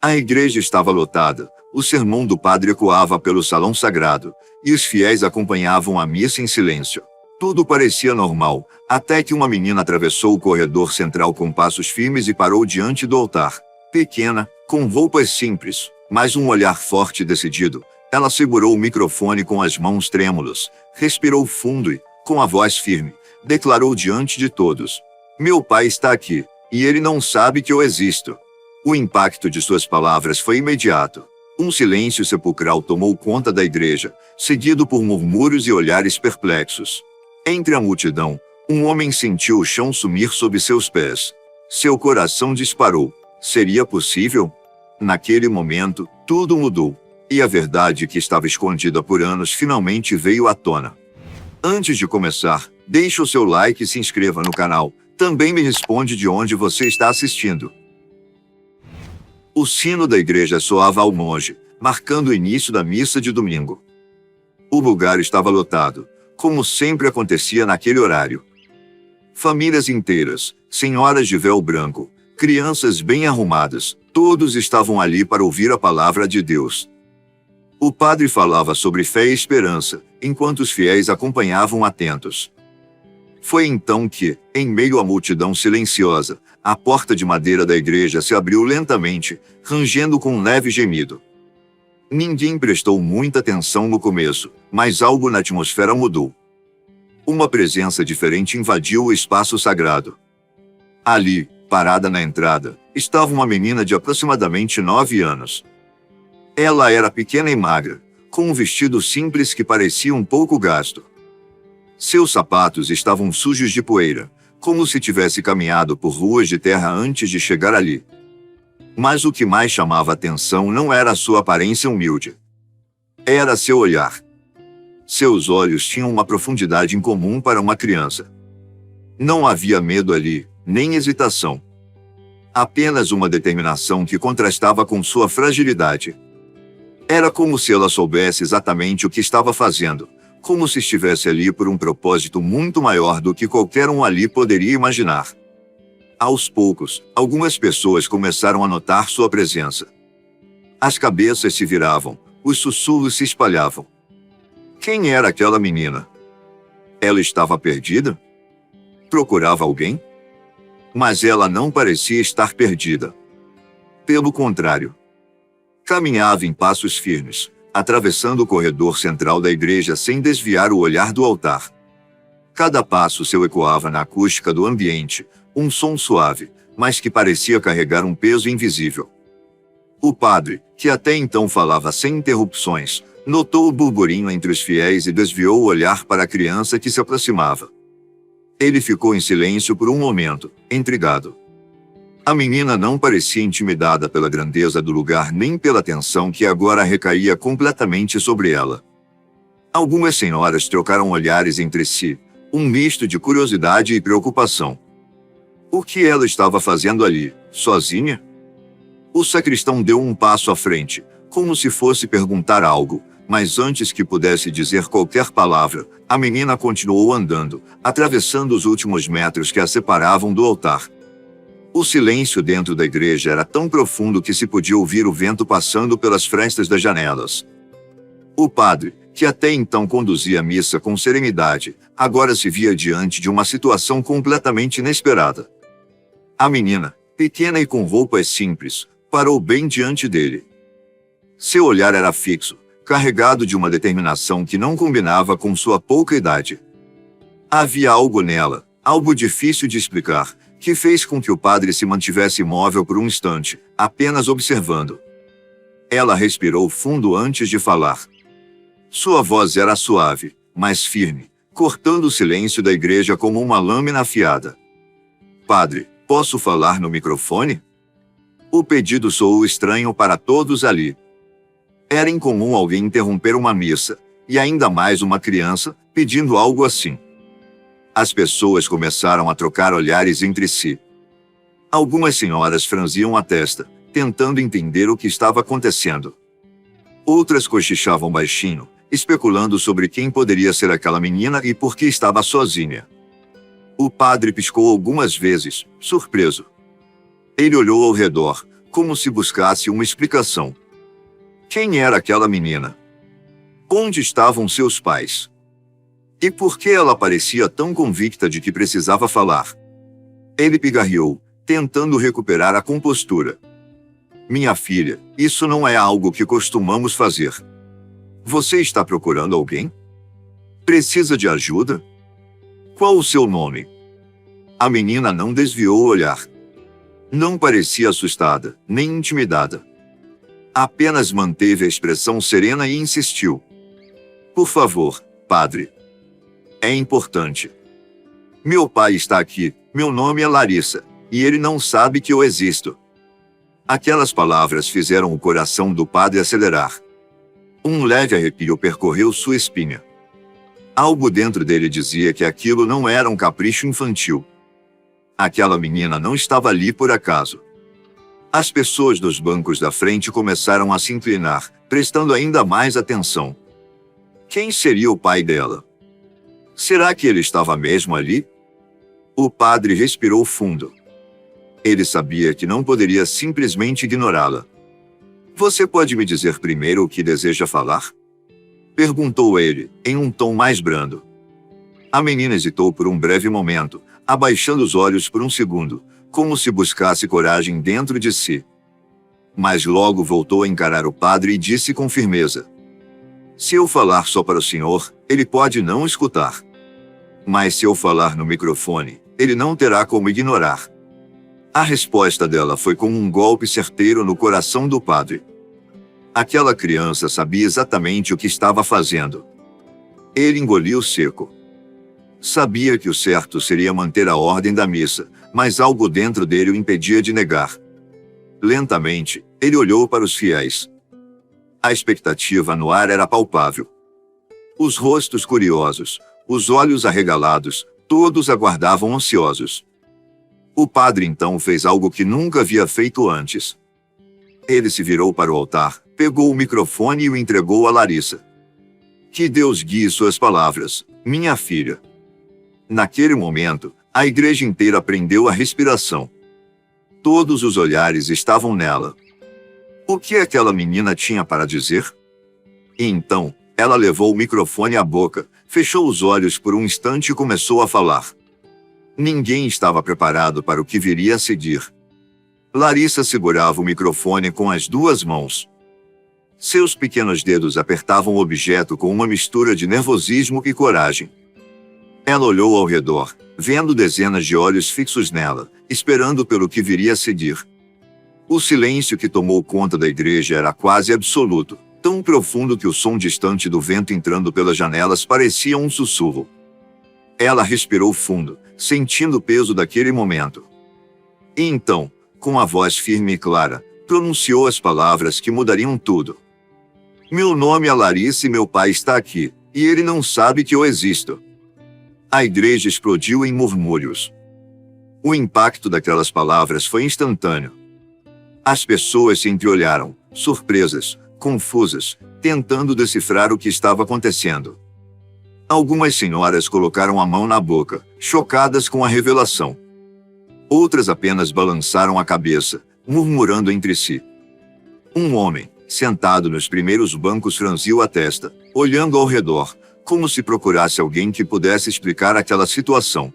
A igreja estava lotada, o sermão do padre ecoava pelo salão sagrado, e os fiéis acompanhavam a missa em silêncio. Tudo parecia normal, até que uma menina atravessou o corredor central com passos firmes e parou diante do altar. Pequena, com roupas simples, mas um olhar forte e decidido, ela segurou o microfone com as mãos trêmulas, respirou fundo e, com a voz firme, declarou diante de todos: "Meu pai está aqui, e ele não sabe que eu existo." O impacto de suas palavras foi imediato. Um silêncio sepulcral tomou conta da igreja, seguido por murmúrios e olhares perplexos. Entre a multidão, um homem sentiu o chão sumir sob seus pés. Seu coração disparou. Seria possível? Naquele momento, tudo mudou, e a verdade que estava escondida por anos finalmente veio à tona. Antes de começar, deixe o seu like e se inscreva no canal. Também me responde de onde você está assistindo. O sino da igreja soava ao longe, marcando o início da missa de domingo. O lugar estava lotado, como sempre acontecia naquele horário. Famílias inteiras, senhoras de véu branco, crianças bem arrumadas, todos estavam ali para ouvir a palavra de Deus. O padre falava sobre fé e esperança, enquanto os fiéis acompanhavam atentos. Foi então que, em meio à multidão silenciosa, a porta de madeira da igreja se abriu lentamente, rangendo com um leve gemido. Ninguém prestou muita atenção no começo, mas algo na atmosfera mudou. Uma presença diferente invadiu o espaço sagrado. Ali, parada na entrada, estava uma menina de aproximadamente 9 anos. Ela era pequena e magra, com um vestido simples que parecia um pouco gasto. Seus sapatos estavam sujos de poeira, como se tivesse caminhado por ruas de terra antes de chegar ali. Mas o que mais chamava atenção não era sua aparência humilde. Era seu olhar. Seus olhos tinham uma profundidade incomum para uma criança. Não havia medo ali, nem hesitação. Apenas uma determinação que contrastava com sua fragilidade. Era como se ela soubesse exatamente o que estava fazendo, como se estivesse ali por um propósito muito maior do que qualquer um ali poderia imaginar. Aos poucos, algumas pessoas começaram a notar sua presença. As cabeças se viravam, os sussurros se espalhavam. Quem era aquela menina? Ela estava perdida? Procurava alguém? Mas ela não parecia estar perdida. Pelo contrário. Caminhava em passos firmes, atravessando o corredor central da igreja sem desviar o olhar do altar. Cada passo seu ecoava na acústica do ambiente, um som suave, mas que parecia carregar um peso invisível. O padre, que até então falava sem interrupções, notou o burburinho entre os fiéis e desviou o olhar para a criança que se aproximava. Ele ficou em silêncio por um momento, intrigado. A menina não parecia intimidada pela grandeza do lugar nem pela atenção que agora recaía completamente sobre ela. Algumas senhoras trocaram olhares entre si, um misto de curiosidade e preocupação. O que ela estava fazendo ali, sozinha? O sacristão deu um passo à frente, como se fosse perguntar algo, mas antes que pudesse dizer qualquer palavra, a menina continuou andando, atravessando os últimos metros que a separavam do altar. O silêncio dentro da igreja era tão profundo que se podia ouvir o vento passando pelas frestas das janelas. O padre, que até então conduzia a missa com serenidade, agora se via diante de uma situação completamente inesperada. A menina, pequena e com roupas simples, parou bem diante dele. Seu olhar era fixo, carregado de uma determinação que não combinava com sua pouca idade. Havia algo nela, algo difícil de explicar, que fez com que o padre se mantivesse imóvel por um instante, apenas observando. Ela respirou fundo antes de falar. Sua voz era suave, mas firme, cortando o silêncio da igreja como uma lâmina afiada. Padre, posso falar no microfone? O pedido soou estranho para todos ali. Era incomum alguém interromper uma missa, e ainda mais uma criança, pedindo algo assim. As pessoas começaram a trocar olhares entre si. Algumas senhoras franziam a testa, tentando entender o que estava acontecendo. Outras cochichavam baixinho, especulando sobre quem poderia ser aquela menina e por que estava sozinha. O padre piscou algumas vezes, surpreso. Ele olhou ao redor, como se buscasse uma explicação. Quem era aquela menina? Onde estavam seus pais? E por que ela parecia tão convicta de que precisava falar? Ele pigarreou, tentando recuperar a compostura. Minha filha, isso não é algo que costumamos fazer. Você está procurando alguém? Precisa de ajuda? Qual o seu nome? A menina não desviou o olhar. Não parecia assustada, nem intimidada. Apenas manteve a expressão serena e insistiu. Por favor, padre. É importante. Meu pai está aqui, meu nome é Larissa, e ele não sabe que eu existo. Aquelas palavras fizeram o coração do padre acelerar. Um leve arrepio percorreu sua espinha. Algo dentro dele dizia que aquilo não era um capricho infantil. Aquela menina não estava ali por acaso. As pessoas dos bancos da frente começaram a se inclinar, prestando ainda mais atenção. Quem seria o pai dela? Será que ele estava mesmo ali? O padre respirou fundo. Ele sabia que não poderia simplesmente ignorá-la. Você pode me dizer primeiro o que deseja falar? Perguntou ele, em um tom mais brando. A menina hesitou por um breve momento, abaixando os olhos por um segundo, como se buscasse coragem dentro de si. Mas logo voltou a encarar o padre e disse com firmeza: se eu falar só para o senhor, ele pode não escutar. Mas se eu falar no microfone, ele não terá como ignorar. A resposta dela foi como um golpe certeiro no coração do padre. Aquela criança sabia exatamente o que estava fazendo. Ele engoliu seco. Sabia que o certo seria manter a ordem da missa, mas algo dentro dele o impedia de negar. Lentamente, ele olhou para os fiéis. A expectativa no ar era palpável. Os rostos curiosos, os olhos arregalados, todos aguardavam ansiosos. O padre então fez algo que nunca havia feito antes. Ele se virou para o altar, pegou o microfone e o entregou a Larissa. Que Deus guie suas palavras, minha filha. Naquele momento, a igreja inteira prendeu a respiração. Todos os olhares estavam nela. O que aquela menina tinha para dizer? E então, ela levou o microfone à boca, fechou os olhos por um instante e começou a falar. Ninguém estava preparado para o que viria a seguir. Larissa segurava o microfone com as duas mãos. Seus pequenos dedos apertavam o objeto com uma mistura de nervosismo e coragem. Ela olhou ao redor, vendo dezenas de olhos fixos nela, esperando pelo que viria a seguir. O silêncio que tomou conta da igreja era quase absoluto, tão profundo que o som distante do vento entrando pelas janelas parecia um sussurro. Ela respirou fundo, sentindo o peso daquele momento. E então, com a voz firme e clara, pronunciou as palavras que mudariam tudo. Meu nome é Larissa e meu pai está aqui, e ele não sabe que eu existo. A igreja explodiu em murmúrios. O impacto daquelas palavras foi instantâneo. As pessoas se entreolharam, surpresas, confusas, tentando decifrar o que estava acontecendo. Algumas senhoras colocaram a mão na boca, chocadas com a revelação. Outras apenas balançaram a cabeça, murmurando entre si. Um homem, sentado nos primeiros bancos, franziu a testa, olhando ao redor, como se procurasse alguém que pudesse explicar aquela situação.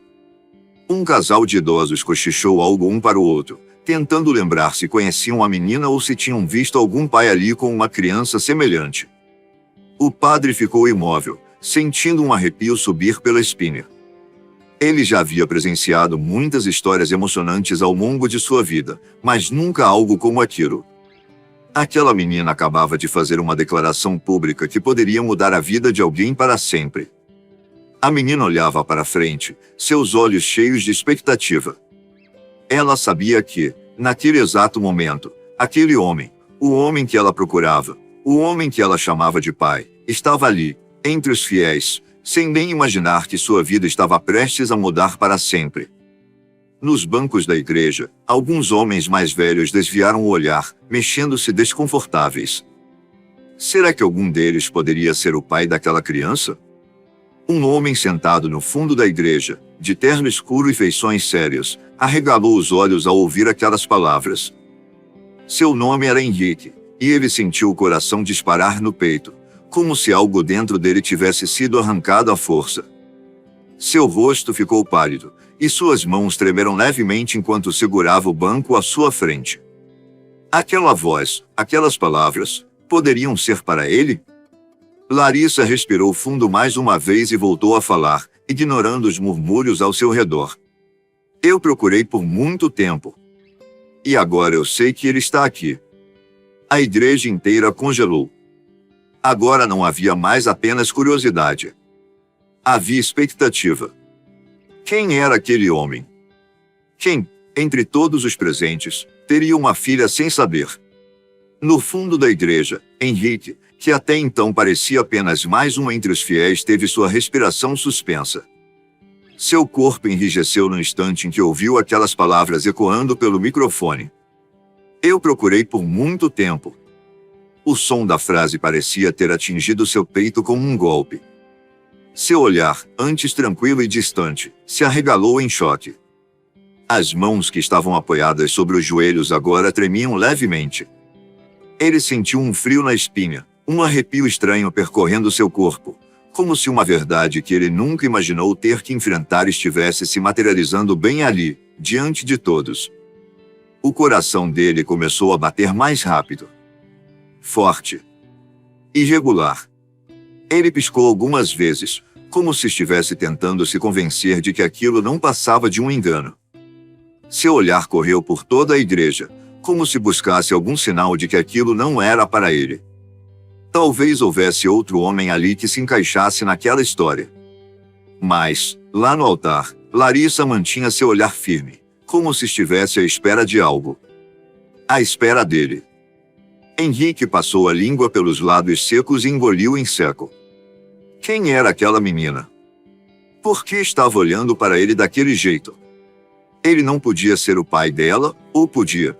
Um casal de idosos cochichou algo um para o outro, tentando lembrar se conheciam a menina ou se tinham visto algum pai ali com uma criança semelhante. O padre ficou imóvel, sentindo um arrepio subir pela espinha. Ele já havia presenciado muitas histórias emocionantes ao longo de sua vida, mas nunca algo como aquilo. Aquela menina acabava de fazer uma declaração pública que poderia mudar a vida de alguém para sempre. A menina olhava para frente, seus olhos cheios de expectativa. Ela sabia que, naquele exato momento, aquele homem, o homem que ela procurava, o homem que ela chamava de pai, estava ali, entre os fiéis, sem nem imaginar que sua vida estava prestes a mudar para sempre. Nos bancos da igreja, alguns homens mais velhos desviaram o olhar, mexendo-se desconfortáveis. Será que algum deles poderia ser o pai daquela criança? Um homem sentado no fundo da igreja, de terno escuro e feições sérias, arregalou os olhos ao ouvir aquelas palavras. Seu nome era Henrique, e ele sentiu o coração disparar no peito, como se algo dentro dele tivesse sido arrancado à força. Seu rosto ficou pálido, e suas mãos tremeram levemente enquanto segurava o banco à sua frente. Aquela voz, aquelas palavras, poderiam ser para ele? Larissa respirou fundo mais uma vez e voltou a falar, ignorando os murmúrios ao seu redor. Eu procurei por muito tempo. E agora eu sei que ele está aqui. A igreja inteira congelou. Agora não havia mais apenas curiosidade. Havia expectativa. Quem era aquele homem? Quem, entre todos os presentes, teria uma filha sem saber? No fundo da igreja, Henrique, que até então parecia apenas mais um entre os fiéis, teve sua respiração suspensa. Seu corpo enrijeceu no instante em que ouviu aquelas palavras ecoando pelo microfone. Eu procurei por muito tempo. O som da frase parecia ter atingido seu peito como um golpe. Seu olhar, antes tranquilo e distante, se arregalou em choque. As mãos que estavam apoiadas sobre os joelhos agora tremiam levemente. Ele sentiu um frio na espinha, um arrepio estranho percorrendo seu corpo, como se uma verdade que ele nunca imaginou ter que enfrentar estivesse se materializando bem ali, diante de todos. O coração dele começou a bater mais rápido. Forte. Irregular. Ele piscou algumas vezes, como se estivesse tentando se convencer de que aquilo não passava de um engano. Seu olhar correu por toda a igreja, como se buscasse algum sinal de que aquilo não era para ele. Talvez houvesse outro homem ali que se encaixasse naquela história. Mas, lá no altar, Larissa mantinha seu olhar firme, como se estivesse à espera de algo. À espera dele. Henrique passou a língua pelos lábios secos e engoliu em seco. Quem era aquela menina? Por que estava olhando para ele daquele jeito? Ele não podia ser o pai dela, ou podia?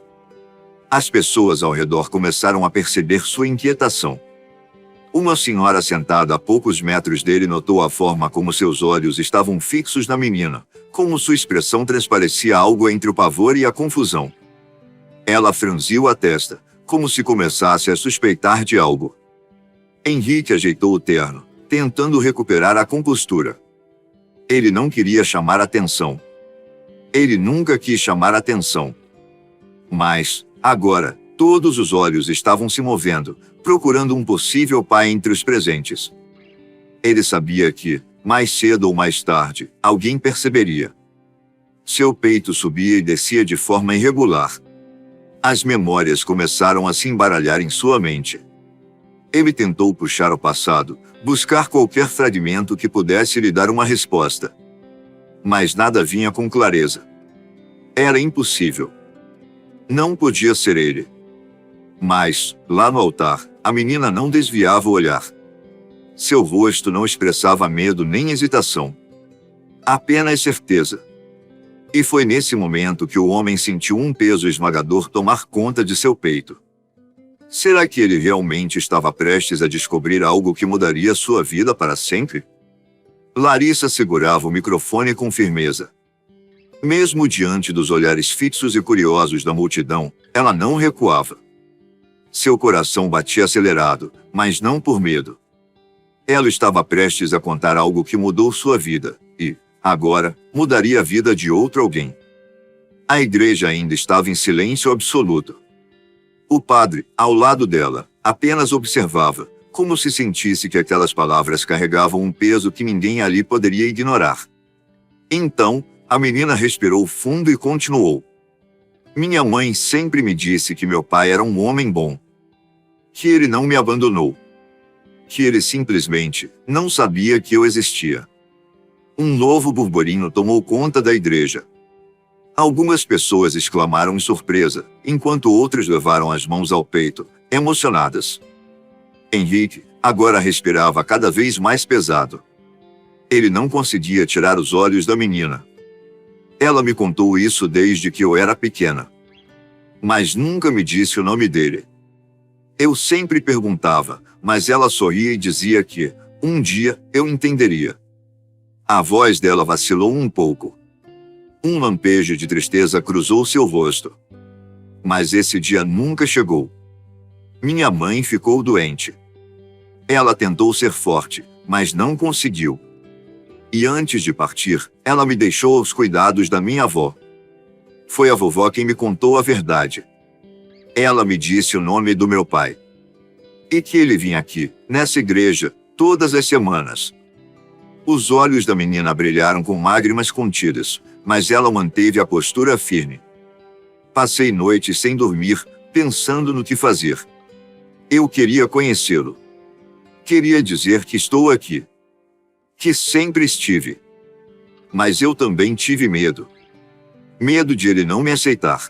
As pessoas ao redor começaram a perceber sua inquietação. Uma senhora sentada a poucos metros dele notou a forma como seus olhos estavam fixos na menina, como sua expressão transparecia algo entre o pavor e a confusão. Ela franziu a testa, como se começasse a suspeitar de algo. Henrique ajeitou o terno, tentando recuperar a compostura. Ele não queria chamar atenção. Ele nunca quis chamar atenção. Mas, agora, todos os olhos estavam se movendo, procurando um possível pai entre os presentes. Ele sabia que, mais cedo ou mais tarde, alguém perceberia. Seu peito subia e descia de forma irregular. As memórias começaram a se embaralhar em sua mente. Ele tentou puxar o passado, buscar qualquer fragmento que pudesse lhe dar uma resposta. Mas nada vinha com clareza. Era impossível. Não podia ser ele. Mas, lá no altar, a menina não desviava o olhar. Seu rosto não expressava medo nem hesitação. Apenas certeza. E foi nesse momento que o homem sentiu um peso esmagador tomar conta de seu peito. Será que ele realmente estava prestes a descobrir algo que mudaria sua vida para sempre? Larissa segurava o microfone com firmeza. Mesmo diante dos olhares fixos e curiosos da multidão, ela não recuava. Seu coração batia acelerado, mas não por medo. Ela estava prestes a contar algo que mudou sua vida, e, agora, mudaria a vida de outro alguém. A igreja ainda estava em silêncio absoluto. O padre, ao lado dela, apenas observava, como se sentisse que aquelas palavras carregavam um peso que ninguém ali poderia ignorar. Então, a menina respirou fundo e continuou. Minha mãe sempre me disse que meu pai era um homem bom. Que ele não me abandonou. Que ele simplesmente não sabia que eu existia. Um novo burburinho tomou conta da igreja. Algumas pessoas exclamaram em surpresa, enquanto outras levaram as mãos ao peito, emocionadas. Henrique, agora respirava cada vez mais pesado. Ele não conseguia tirar os olhos da menina. Ela me contou isso desde que eu era pequena. Mas nunca me disse o nome dele. Eu sempre perguntava, mas ela sorria e dizia que, um dia, eu entenderia. A voz dela vacilou um pouco. Um lampejo de tristeza cruzou seu rosto. Mas esse dia nunca chegou. Minha mãe ficou doente. Ela tentou ser forte, mas não conseguiu. E antes de partir, ela me deixou aos cuidados da minha avó. Foi a vovó quem me contou a verdade. Ela me disse o nome do meu pai. E que ele vinha aqui, nessa igreja, todas as semanas. Os olhos da menina brilharam com lágrimas contidas, mas ela manteve a postura firme. Passei noites sem dormir, pensando no que fazer. Eu queria conhecê-lo. Queria dizer que estou aqui. Que sempre estive. Mas eu também tive medo. Medo de ele não me aceitar.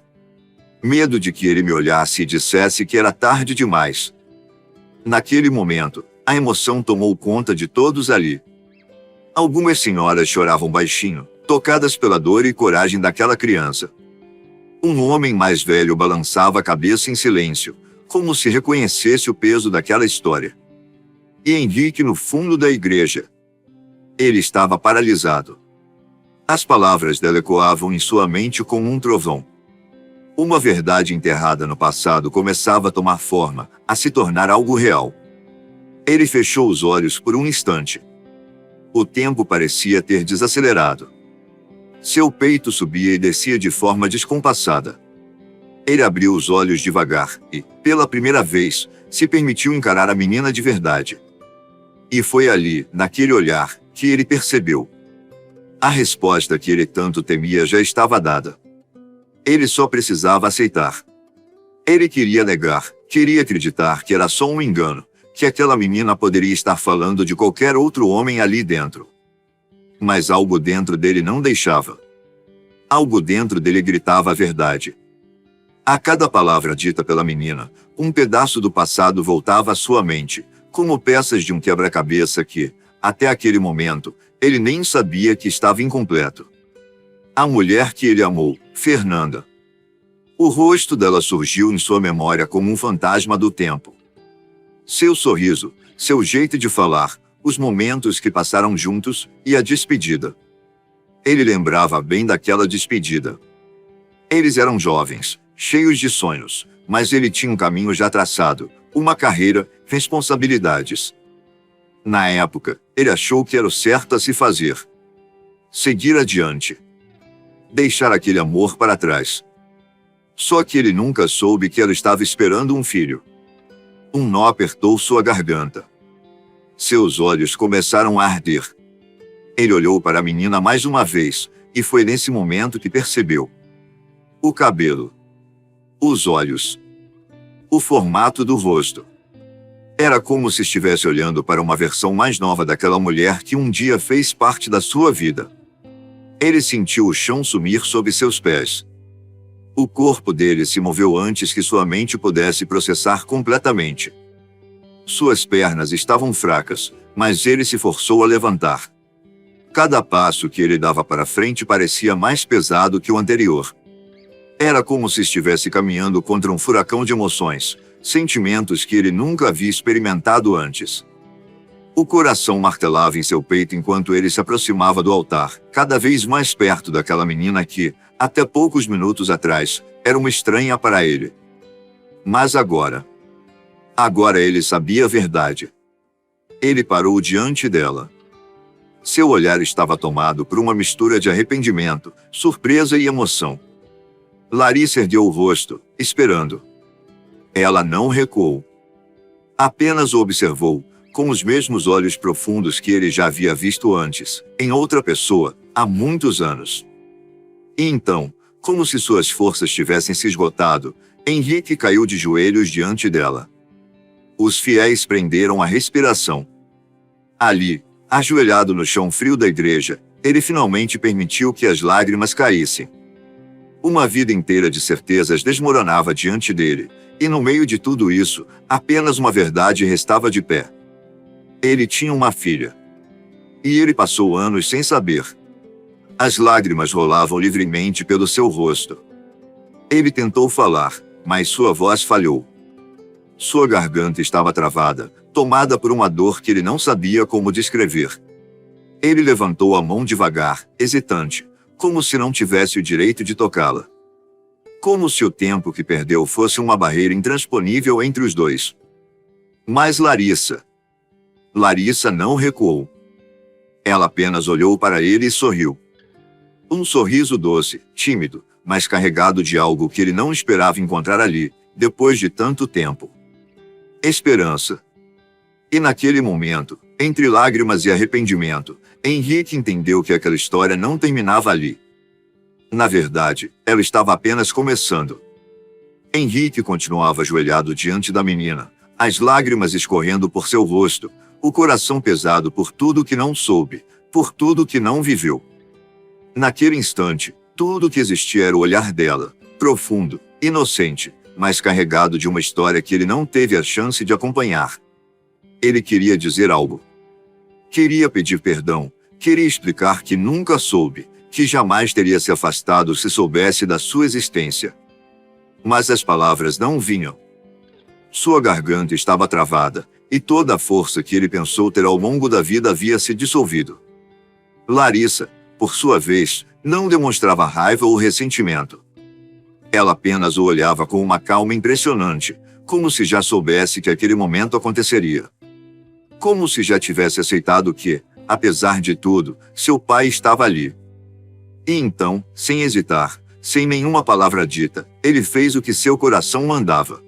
Medo de que ele me olhasse e dissesse que era tarde demais. Naquele momento, a emoção tomou conta de todos ali. Algumas senhoras choravam baixinho, tocadas pela dor e coragem daquela criança. Um homem mais velho balançava a cabeça em silêncio, como se reconhecesse o peso daquela história. E Henrique no fundo da igreja. Ele estava paralisado. As palavras dela ecoavam em sua mente como um trovão. Uma verdade enterrada no passado começava a tomar forma, a se tornar algo real. Ele fechou os olhos por um instante. O tempo parecia ter desacelerado. Seu peito subia e descia de forma descompassada. Ele abriu os olhos devagar e, pela primeira vez, se permitiu encarar a menina de verdade. E foi ali, naquele olhar, que ele percebeu. A resposta que ele tanto temia já estava dada. Ele só precisava aceitar. Ele queria negar, queria acreditar que era só um engano, que aquela menina poderia estar falando de qualquer outro homem ali dentro. Mas algo dentro dele não deixava. Algo dentro dele gritava a verdade. A cada palavra dita pela menina, um pedaço do passado voltava à sua mente, como peças de um quebra-cabeça que, até aquele momento, ele nem sabia que estava incompleto. A mulher que ele amou, Fernanda. O rosto dela surgiu em sua memória como um fantasma do tempo. Seu sorriso, seu jeito de falar, os momentos que passaram juntos e a despedida. Ele lembrava bem daquela despedida. Eles eram jovens, cheios de sonhos, mas ele tinha um caminho já traçado, uma carreira, responsabilidades. Na época, ele achou que era o certo a se fazer. Seguir adiante. Deixar aquele amor para trás. Só que ele nunca soube que ela estava esperando um filho. Um nó apertou sua garganta. Seus olhos começaram a arder. Ele olhou para a menina mais uma vez, e foi nesse momento que percebeu. O cabelo. Os olhos. O formato do rosto. Era como se estivesse olhando para uma versão mais nova daquela mulher que um dia fez parte da sua vida. Ele sentiu o chão sumir sob seus pés. O corpo dele se moveu antes que sua mente pudesse processar completamente. Suas pernas estavam fracas, mas ele se forçou a levantar. Cada passo que ele dava para frente parecia mais pesado que o anterior. Era como se estivesse caminhando contra um furacão de emoções, sentimentos que ele nunca havia experimentado antes. O coração martelava em seu peito enquanto ele se aproximava do altar, cada vez mais perto daquela menina que, até poucos minutos atrás, era uma estranha para ele. Mas agora ele sabia a verdade. Ele parou diante dela. Seu olhar estava tomado por uma mistura de arrependimento, surpresa e emoção. Larissa ergueu o rosto, esperando. Ela não recuou. Apenas o observou, com os mesmos olhos profundos que ele já havia visto antes, em outra pessoa, há muitos anos. E então, como se suas forças tivessem se esgotado, Henrique caiu de joelhos diante dela. Os fiéis prenderam a respiração. Ali, ajoelhado no chão frio da igreja, ele finalmente permitiu que as lágrimas caíssem. Uma vida inteira de certezas desmoronava diante dele, e no meio de tudo isso, apenas uma verdade restava de pé. Ele tinha uma filha. E ele passou anos sem saber. As lágrimas rolavam livremente pelo seu rosto. Ele tentou falar, mas sua voz falhou. Sua garganta estava travada, tomada por uma dor que ele não sabia como descrever. Ele levantou a mão devagar, hesitante, como se não tivesse o direito de tocá-la. como se o tempo que perdeu fosse uma barreira intransponível entre os dois. Mas Larissa não recuou. Ela apenas olhou para ele e sorriu. Um sorriso doce, tímido, mas carregado de algo que ele não esperava encontrar ali, depois de tanto tempo. Esperança. E naquele momento, entre lágrimas e arrependimento, Henrique entendeu que aquela história não terminava ali. Na verdade, ela estava apenas começando. Henrique continuava ajoelhado diante da menina, as lágrimas escorrendo por seu rosto, o coração pesado por tudo que não soube, por tudo que não viveu. Naquele instante, tudo que existia era o olhar dela, profundo, inocente, mas carregado de uma história que ele não teve a chance de acompanhar. Ele queria dizer algo. Queria pedir perdão, queria explicar que nunca soube, que jamais teria se afastado se soubesse da sua existência. Mas as palavras não vinham. Sua garganta estava travada, e toda a força que ele pensou ter ao longo da vida havia se dissolvido. Larissa, por sua vez, não demonstrava raiva ou ressentimento. Ela apenas o olhava com uma calma impressionante, como se já soubesse que aquele momento aconteceria. Como se já tivesse aceitado que, apesar de tudo, seu pai estava ali. E então, sem hesitar, sem nenhuma palavra dita, ele fez o que seu coração mandava.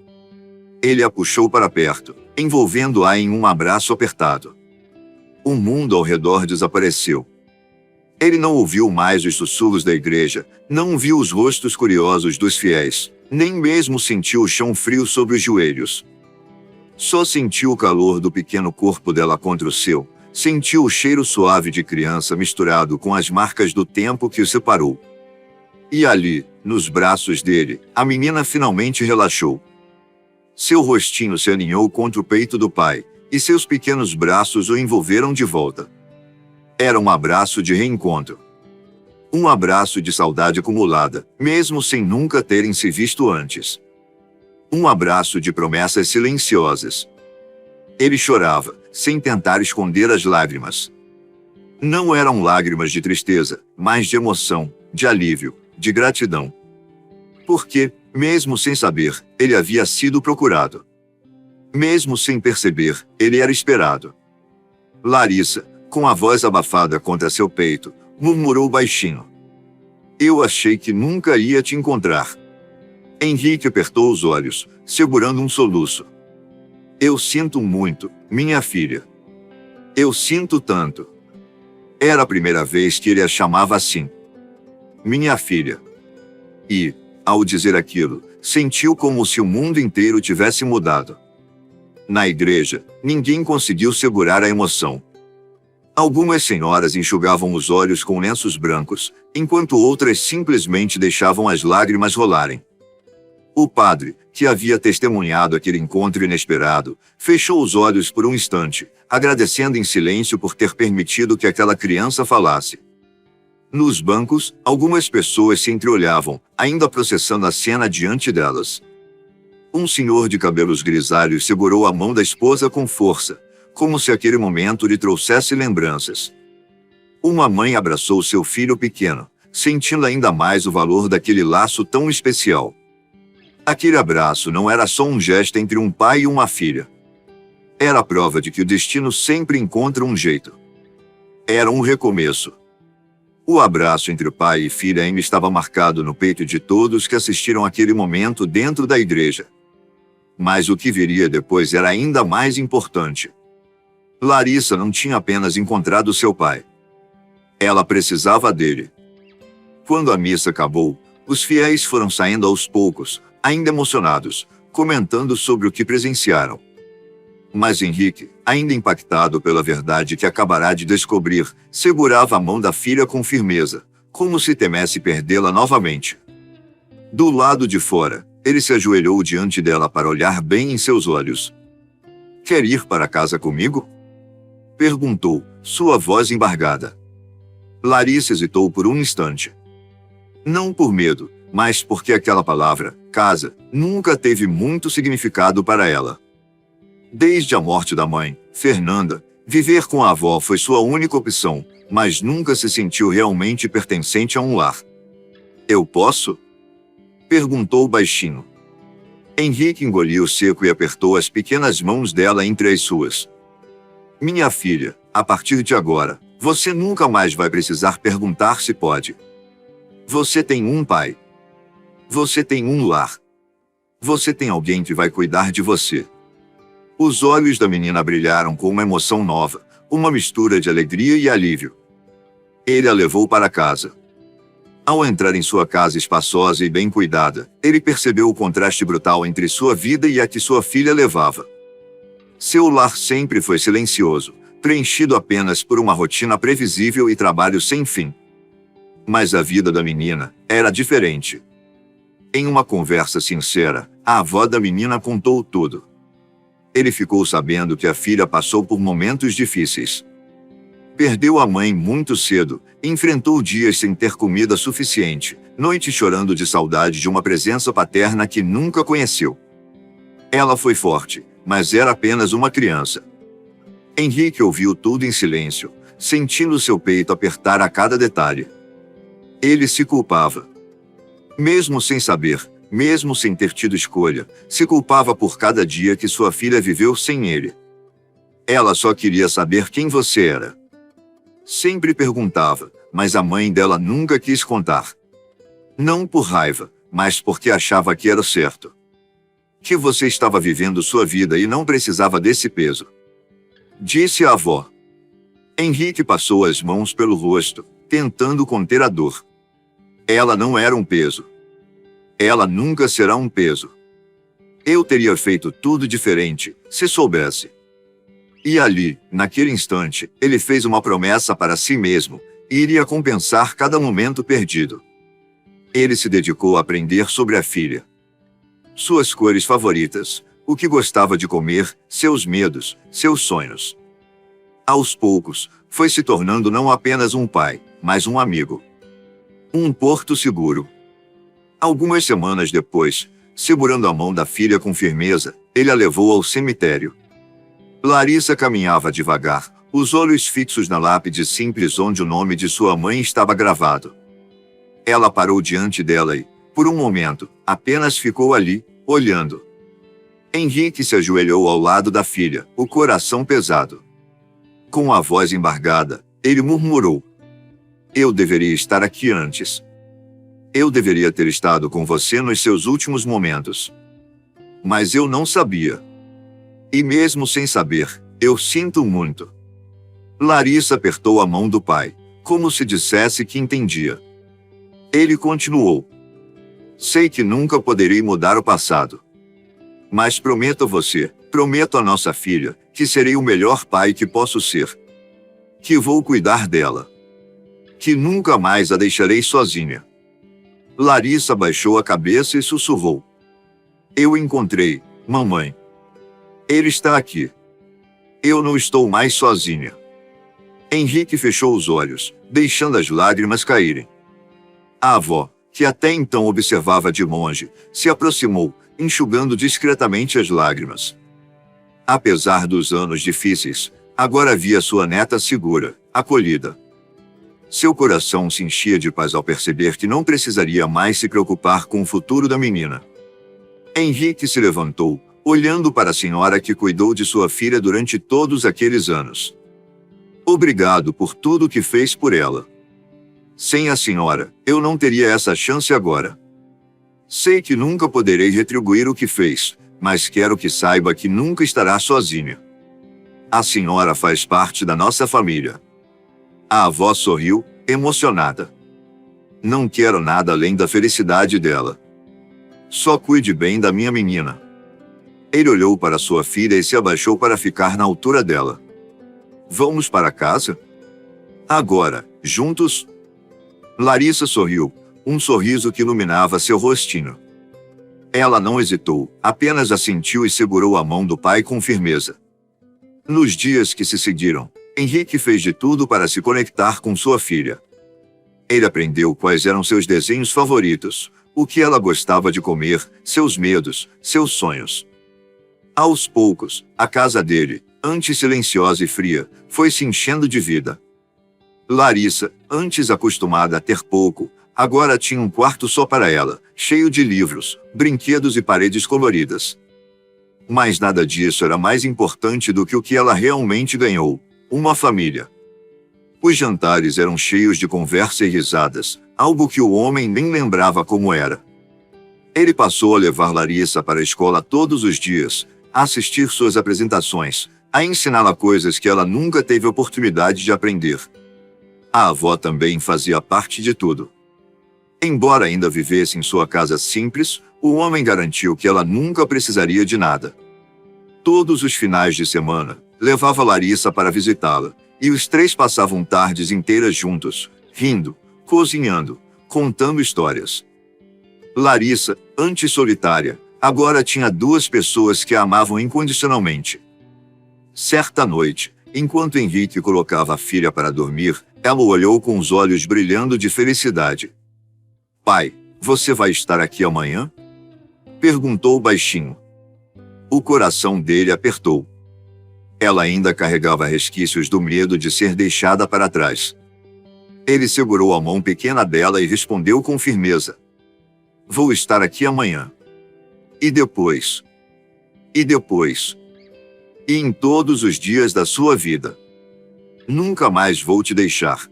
Ele a puxou para perto, envolvendo-a em um abraço apertado. O mundo ao redor desapareceu. Ele não ouviu mais os sussurros da igreja, não viu os rostos curiosos dos fiéis, nem mesmo sentiu o chão frio sobre os joelhos. Só sentiu o calor do pequeno corpo dela contra o seu, sentiu o cheiro suave de criança misturado com as marcas do tempo que o separou. E ali, nos braços dele, a menina finalmente relaxou. Seu rostinho se aninhou contra o peito do pai, e seus pequenos braços o envolveram de volta. Era um abraço de reencontro. Um abraço de saudade acumulada, mesmo sem nunca terem se visto antes. Um abraço de promessas silenciosas. Ele chorava, sem tentar esconder as lágrimas. Não eram lágrimas de tristeza, mas de emoção, de alívio, de gratidão. Porque, mesmo sem saber, ele havia sido procurado. Mesmo sem perceber, ele era esperado. Larissa, com a voz abafada contra seu peito, murmurou baixinho. Eu achei que nunca ia te encontrar. Henrique apertou os olhos, segurando um soluço. Eu sinto muito, minha filha. Eu sinto tanto. Era a primeira vez que ele a chamava assim. Minha filha. E, ao dizer aquilo, sentiu como se o mundo inteiro tivesse mudado. Na igreja, ninguém conseguiu segurar a emoção. Algumas senhoras enxugavam os olhos com lenços brancos, enquanto outras simplesmente deixavam as lágrimas rolarem. O padre, que havia testemunhado aquele encontro inesperado, fechou os olhos por um instante, agradecendo em silêncio por ter permitido que aquela criança falasse. Nos bancos, algumas pessoas se entreolhavam, ainda processando a cena diante delas. Um senhor de cabelos grisalhos segurou a mão da esposa com força, como se aquele momento lhe trouxesse lembranças. Uma mãe abraçou seu filho pequeno, sentindo ainda mais o valor daquele laço tão especial. Aquele abraço não era só um gesto entre um pai e uma filha. Era a prova de que o destino sempre encontra um jeito. Era um recomeço. O abraço entre o pai e filha ainda estava marcado no peito de todos que assistiram àquele momento dentro da igreja. Mas o que viria depois era ainda mais importante. Larissa não tinha apenas encontrado seu pai. Ela precisava dele. Quando a missa acabou, os fiéis foram saindo aos poucos, ainda emocionados, comentando sobre o que presenciaram. Mas Henrique, ainda impactado pela verdade que acabará de descobrir, segurava a mão da filha com firmeza, como se temesse perdê-la novamente. Do lado de fora, ele se ajoelhou diante dela para olhar bem em seus olhos. Quer ir para casa comigo? Perguntou, sua voz embargada. Larissa hesitou por um instante. Não por medo, mas porque aquela palavra, casa, nunca teve muito significado para ela. Desde a morte da mãe, Fernanda, viver com a avó foi sua única opção, mas nunca se sentiu realmente pertencente a um lar. Eu posso? Perguntou baixinho. Henrique engoliu seco e apertou as pequenas mãos dela entre as suas. Minha filha, a partir de agora, você nunca mais vai precisar perguntar se pode. Você tem um pai. Você tem um lar. Você tem alguém que vai cuidar de você. Os olhos da menina brilharam com uma emoção nova, uma mistura de alegria e alívio. Ele a levou para casa. Ao entrar em sua casa espaçosa e bem cuidada, ele percebeu o contraste brutal entre sua vida e a que sua filha levava. Seu lar sempre foi silencioso, preenchido apenas por uma rotina previsível e trabalho sem fim. Mas a vida da menina era diferente. Em uma conversa sincera, a avó da menina contou tudo. Ele ficou sabendo que a filha passou por momentos difíceis. Perdeu a mãe muito cedo, enfrentou dias sem ter comida suficiente, noites chorando de saudade de uma presença paterna que nunca conheceu. Ela foi forte, mas era apenas uma criança. Henrique ouviu tudo em silêncio, sentindo seu peito apertar a cada detalhe. Ele se culpava. Mesmo sem saber, mesmo sem ter tido escolha, se culpava por cada dia que sua filha viveu sem ele. Ela só queria saber quem você era. Sempre perguntava, mas a mãe dela nunca quis contar. Não por raiva, mas porque achava que era certo. Que você estava vivendo sua vida e não precisava desse peso. Disse a avó. Henrique passou as mãos pelo rosto, tentando conter a dor. Ela não era um peso. Ela nunca será um peso. Eu teria feito tudo diferente, se soubesse. E ali, naquele instante, ele fez uma promessa para si mesmo, e iria compensar cada momento perdido. Ele se dedicou a aprender sobre a filha. Suas cores favoritas, o que gostava de comer, seus medos, seus sonhos. Aos poucos, foi se tornando não apenas um pai, mas um amigo. Um porto seguro. Algumas semanas depois, segurando a mão da filha com firmeza, ele a levou ao cemitério. Larissa caminhava devagar, os olhos fixos na lápide simples onde o nome de sua mãe estava gravado. Ela parou diante dela e, por um momento, apenas ficou ali, olhando. Henrique se ajoelhou ao lado da filha, o coração pesado. Com a voz embargada, ele murmurou: Eu deveria estar aqui antes. Eu deveria ter estado com você nos seus últimos momentos. Mas eu não sabia. E mesmo sem saber, eu sinto muito. Larissa apertou a mão do pai, como se dissesse que entendia. Ele continuou: Sei que nunca poderei mudar o passado. Mas prometo a você, prometo a nossa filha, que serei o melhor pai que posso ser. Que vou cuidar dela. Que nunca mais a deixarei sozinha. Larissa baixou a cabeça e sussurrou: Eu o encontrei, mamãe. Ele está aqui. Eu não estou mais sozinha. Henrique fechou os olhos, deixando as lágrimas caírem. A avó, que até então observava de longe, se aproximou, enxugando discretamente as lágrimas. Apesar dos anos difíceis, agora via sua neta segura, acolhida. Seu coração se enchia de paz ao perceber que não precisaria mais se preocupar com o futuro da menina. Henrique se levantou, olhando para a senhora que cuidou de sua filha durante todos aqueles anos. Obrigado por tudo que fez por ela. Sem a senhora, eu não teria essa chance agora. Sei que nunca poderei retribuir o que fez, mas quero que saiba que nunca estará sozinha. A senhora faz parte da nossa família. A avó sorriu, emocionada. Não quero nada além da felicidade dela. Só cuide bem da minha menina. Ele olhou para sua filha e se abaixou para ficar na altura dela. Vamos para casa? Agora, juntos? Larissa sorriu, um sorriso que iluminava seu rostinho. Ela não hesitou, apenas assentiu e segurou a mão do pai com firmeza. Nos dias que se seguiram, Henrique fez de tudo para se conectar com sua filha. Ele aprendeu quais eram seus desenhos favoritos, o que ela gostava de comer, seus medos, seus sonhos. Aos poucos, a casa dele, antes silenciosa e fria, foi se enchendo de vida. Larissa, antes acostumada a ter pouco, Agora tinha um quarto só para ela, cheio de livros, brinquedos e paredes coloridas. Mas nada disso era mais importante do que o que ela realmente ganhou: uma família. Os jantares eram cheios de conversa e risadas, algo que o homem nem lembrava como era. Ele passou a levar Larissa para a escola todos os dias, a assistir suas apresentações, a ensiná-la coisas que ela nunca teve oportunidade de aprender. A avó também fazia parte de tudo. Embora ainda vivesse em sua casa simples, o homem garantiu que ela nunca precisaria de nada. Todos os finais de semana, levava Larissa para visitá-la, e os três passavam tardes inteiras juntos, rindo, cozinhando, contando histórias. Larissa, antes solitária, agora tinha duas pessoas que a amavam incondicionalmente. Certa noite, enquanto Henrique colocava a filha para dormir, ela o olhou com os olhos brilhando de felicidade. "Pai, você vai estar aqui amanhã?" perguntou baixinho. O coração dele apertou. Ela ainda carregava resquícios do medo de ser deixada para trás. Ele segurou a mão pequena dela e respondeu com firmeza: "Vou estar aqui amanhã. E depois? E depois? E em todos os dias da sua vida. Nunca mais vou te deixar."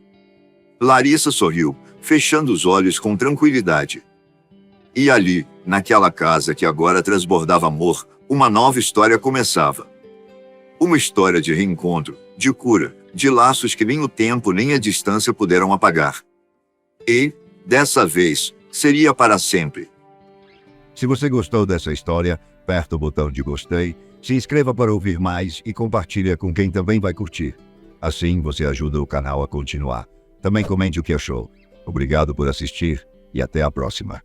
Larissa sorriu, fechando os olhos com tranquilidade. E ali, naquela casa que agora transbordava amor, uma nova história começava. Uma história de reencontro, de cura, de laços que nem o tempo nem a distância puderam apagar. E, dessa vez, seria para sempre. Se você gostou dessa história, aperta o botão de gostei, se inscreva para ouvir mais e compartilhe com quem também vai curtir. Assim você ajuda o canal a continuar. Também comente o que achou. Obrigado por assistir e até a próxima.